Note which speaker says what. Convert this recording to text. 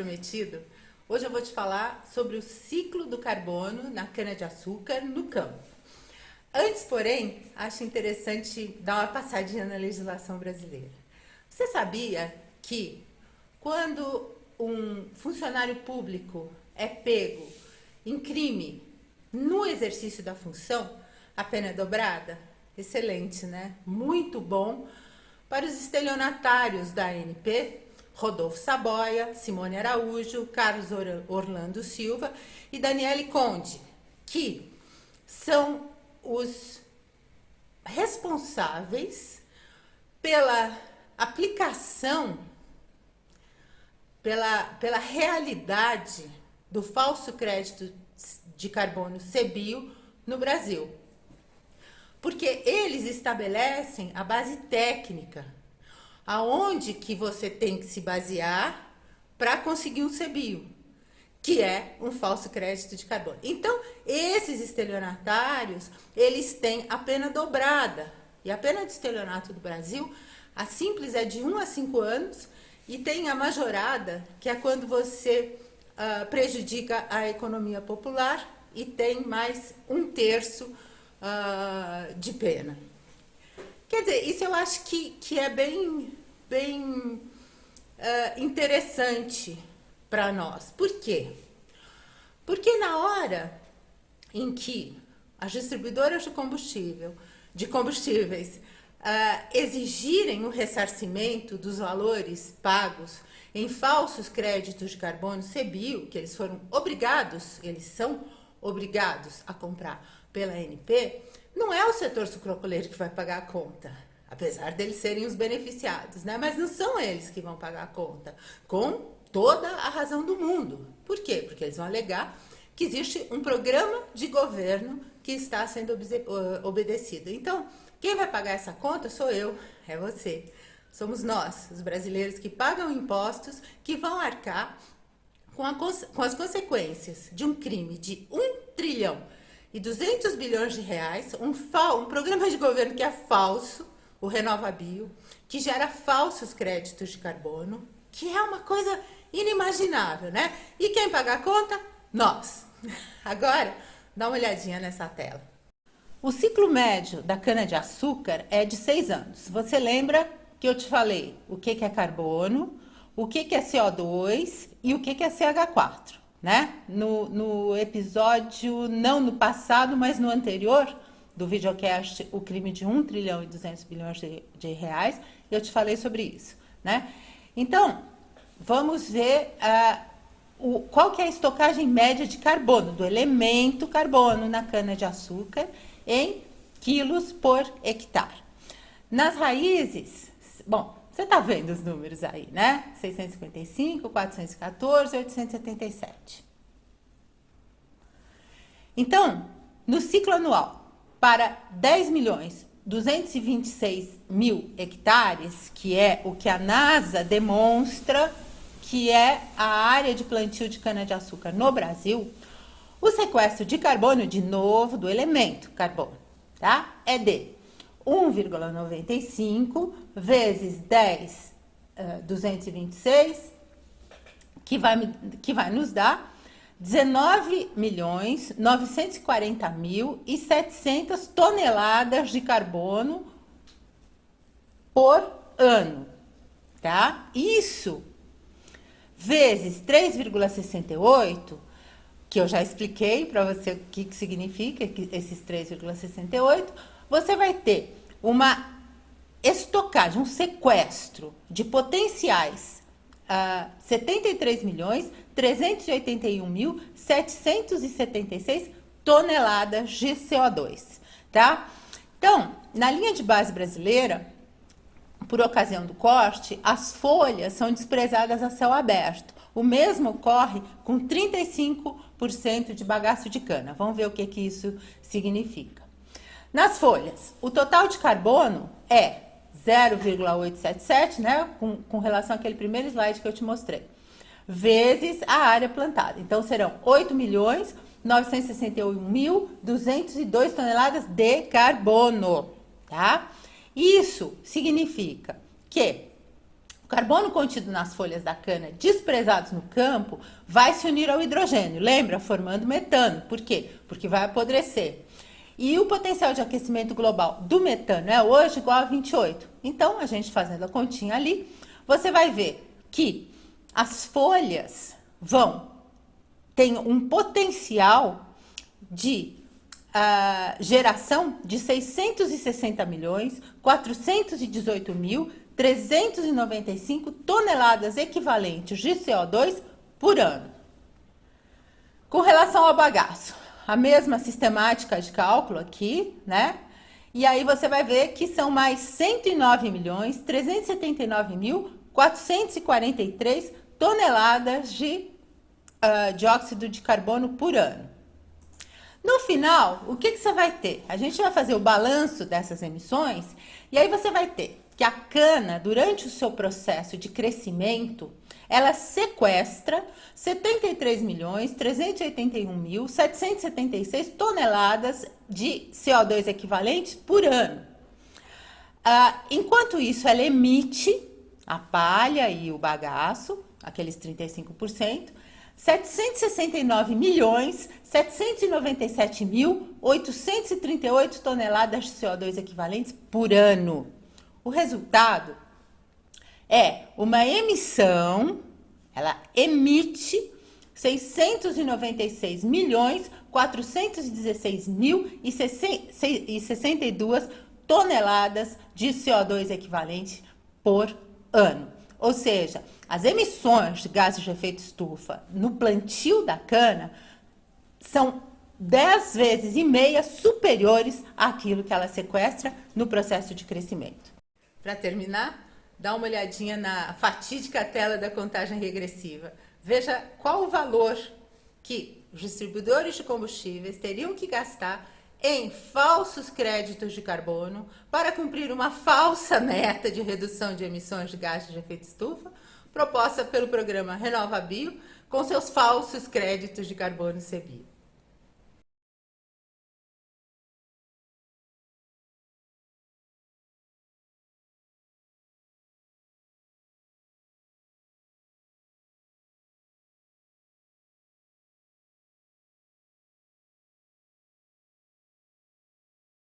Speaker 1: prometido, hoje eu vou te falar sobre o ciclo do carbono na cana-de-açúcar no campo. Antes, porém, acho interessante dar uma passadinha na legislação brasileira. Você sabia que quando um funcionário público é pego em crime no exercício da função, a pena é dobrada? Excelente, né? Muito bom para os estelionatários da ANP, Rodolfo Saboia, Simone Araújo, Carlos Orlando Silva e Daniele Conde, que são os responsáveis pela aplicação, pela realidade do falso crédito de carbono CBIO no Brasil. Porque eles estabelecem a base técnica, aonde que você tem que se basear para conseguir um CBIO, que é um falso crédito de carbono. Então, esses estelionatários, eles têm a pena dobrada. E a pena de estelionato do Brasil, a simples é de 1 a 5 anos, e tem a majorada, que é quando você prejudica a economia popular e tem mais 1/3 de pena. Quer dizer, isso eu acho que é bem interessante para nós. Por quê? Porque na hora em que as distribuidoras de combustíveis exigirem o ressarcimento dos valores pagos em falsos créditos de carbono CBIO, que eles são obrigados a comprar pela ANP, não é o setor sucroalcooleiro que vai pagar a conta, apesar deles serem os beneficiados, né? Mas não são eles que vão pagar a conta, com toda a razão do mundo. Por quê? Porque eles vão alegar que existe um programa de governo que está sendo obedecido. Então, quem vai pagar essa conta sou eu, é você. Somos nós, os brasileiros que pagam impostos, que vão arcar com as consequências de um crime de 1,2 trilhão de reais, um programa de governo que é falso, o RenovaBio, que gera falsos créditos de carbono, que é uma coisa inimaginável, né? E quem paga a conta? Nós. Agora, dá uma olhadinha nessa tela. O ciclo médio da cana-de-açúcar é de 6 anos. Você lembra que eu te falei o que é carbono, o que é CO2 e o que é CH4, né? No episódio, não no passado, mas no anterior, do videocast O Crime de 1,2 trilhão de reais, eu te falei sobre isso, né? Então, vamos ver qual que é a estocagem média de carbono, do elemento carbono na cana-de-açúcar, em quilos por hectare. Nas raízes, bom, você está vendo os números aí, né? 655, 414, 877. Então, no ciclo anual, para 10.226.000 hectares, que é o que a NASA demonstra que é a área de plantio de cana-de-açúcar no Brasil, o sequestro de carbono, de novo, do elemento carbono, tá? É de 1,95 vezes 10,226, que vai nos dar 19.940.700 toneladas de carbono por ano, tá? Isso vezes 3,68, que eu já expliquei para você o que significa esses 3,68, você vai ter uma estocagem, um sequestro de potenciais 73.381.776 toneladas de CO2, tá? Então, na linha de base brasileira, por ocasião do corte, as folhas são desprezadas a céu aberto. O mesmo ocorre com 35% de bagaço de cana. Vamos ver o que isso significa. Nas folhas, o total de carbono é 0,877, né? Com relação àquele primeiro slide que eu te mostrei, vezes a área plantada. Então, serão 8.961.202 toneladas de carbono, tá? Isso significa que carbono contido nas folhas da cana, desprezados no campo, vai se unir ao hidrogênio, lembra? Formando metano. Por quê? Porque vai apodrecer. E o potencial de aquecimento global do metano é hoje igual a 28. Então, a gente fazendo a continha ali, você vai ver que as folhas tem um potencial de geração de 660 milhões 418 mil 395 toneladas equivalentes de CO2 por ano. Com relação ao bagaço, a mesma sistemática de cálculo aqui, né? E aí você vai ver que são mais 109 milhões 379 mil 443 toneladas de dióxido de carbono por ano. No final, o que você vai ter? A gente vai fazer o balanço dessas emissões e aí você vai ter que a cana, durante o seu processo de crescimento, ela sequestra 73 milhões 381 mil 776 toneladas de CO2 equivalentes por ano. Enquanto isso, ela emite a palha e o bagaço, aqueles 35%, 769 milhões 797 mil 838 toneladas de CO2 equivalentes por ano. O resultado é uma emissão, ela emite 696 milhões 416 mil e 62 toneladas de CO2 equivalente por ano. Ou seja, as emissões de gases de efeito estufa no plantio da cana são 10 vezes e meia superiores àquilo que ela sequestra no processo de crescimento. Para terminar, dá uma olhadinha na fatídica tela da contagem regressiva. Veja qual o valor que os distribuidores de combustíveis teriam que gastar em falsos créditos de carbono para cumprir uma falsa meta de redução de emissões de gases de efeito estufa proposta pelo programa RenovaBio com seus falsos créditos de carbono CBio.